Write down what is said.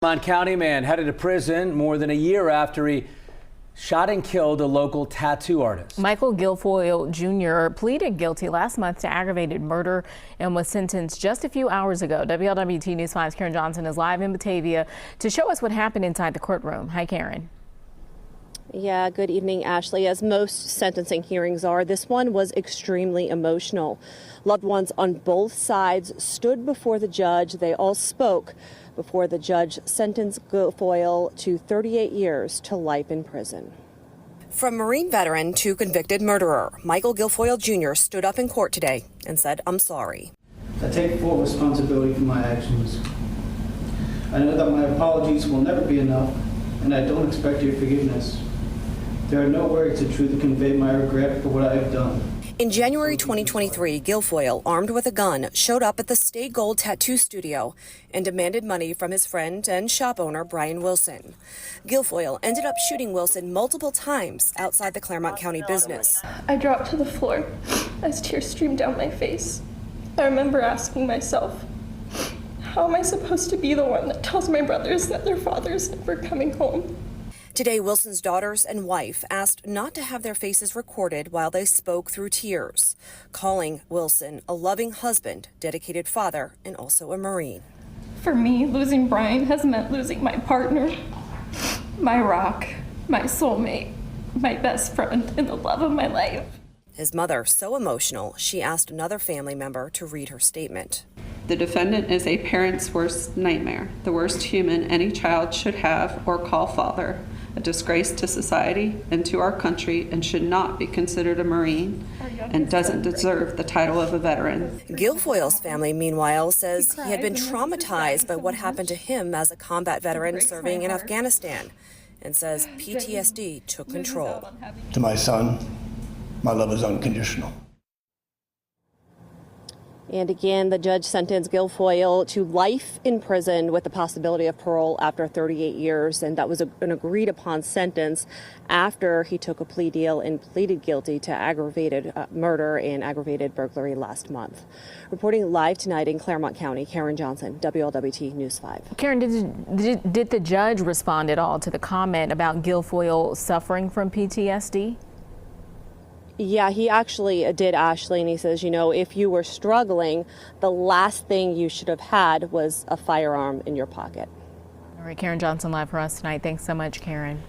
Claremont County man headed to prison more than a year after he shot and killed a local tattoo artist. Michael Guilfoyle Jr. pleaded guilty last month to aggravated murder and was sentenced just a few hours ago. WLWT News 5's Karen Johnson is live in Batavia to show us what happened inside the courtroom. Hi, Karen. Yeah, good evening, Ashley. As most sentencing hearings are, this one was extremely emotional. Loved ones on both sides stood before the judge. They all spoke before the judge sentenced Guilfoyle to 38 years to life in prison. From Marine veteran to convicted murderer, Michael Guilfoyle Jr. stood up in court today and said, "I'm sorry." I take full responsibility for my actions. I know that my apologies will never be enough, and I don't expect your forgiveness. There are no words to truly convey my regret for what I have done. In January 2023, Guilfoyle, armed with a gun, showed up at the Stay Gold Tattoo Studio and demanded money from his friend and shop owner, Brian Wilson. Guilfoyle ended up shooting Wilson multiple times outside the Claremont County business. I dropped to the floor as tears streamed down my face. I remember asking myself, how am I supposed to be the one that tells my brothers that their father is never coming home? Today, Wilson's daughters and wife asked not to have their faces recorded while they spoke through tears, calling Wilson a loving husband, dedicated father, and also a Marine. For me, losing Brian has meant losing my partner, my rock, my soulmate, my best friend, and the love of my life. His mother, so emotional, she asked another family member to read her statement. The defendant is a parent's worst nightmare, the worst human any child should have or call father, a disgrace to society and to our country, and should not be considered a Marine and doesn't deserve the title of a veteran. Guilfoyle's family, meanwhile, says he had been traumatized by what happened to him as a combat veteran serving in Afghanistan, and says PTSD took control. To my son, my love is unconditional. And again, the judge sentenced Guilfoyle to life in prison with the possibility of parole after 38 years. And that was an agreed upon sentence after he took a plea deal and pleaded guilty to aggravated murder and aggravated burglary last month. Reporting live tonight in Claremont County, Karen Johnson, WLWT News 5. Karen, did the judge respond at all to the comment about Guilfoyle suffering from PTSD? Yeah, he actually did, Ashley, and he says, you know, if you were struggling, the last thing you should have had was a firearm in your pocket. All right, Karen Johnson live for us tonight. Thanks so much, Karen.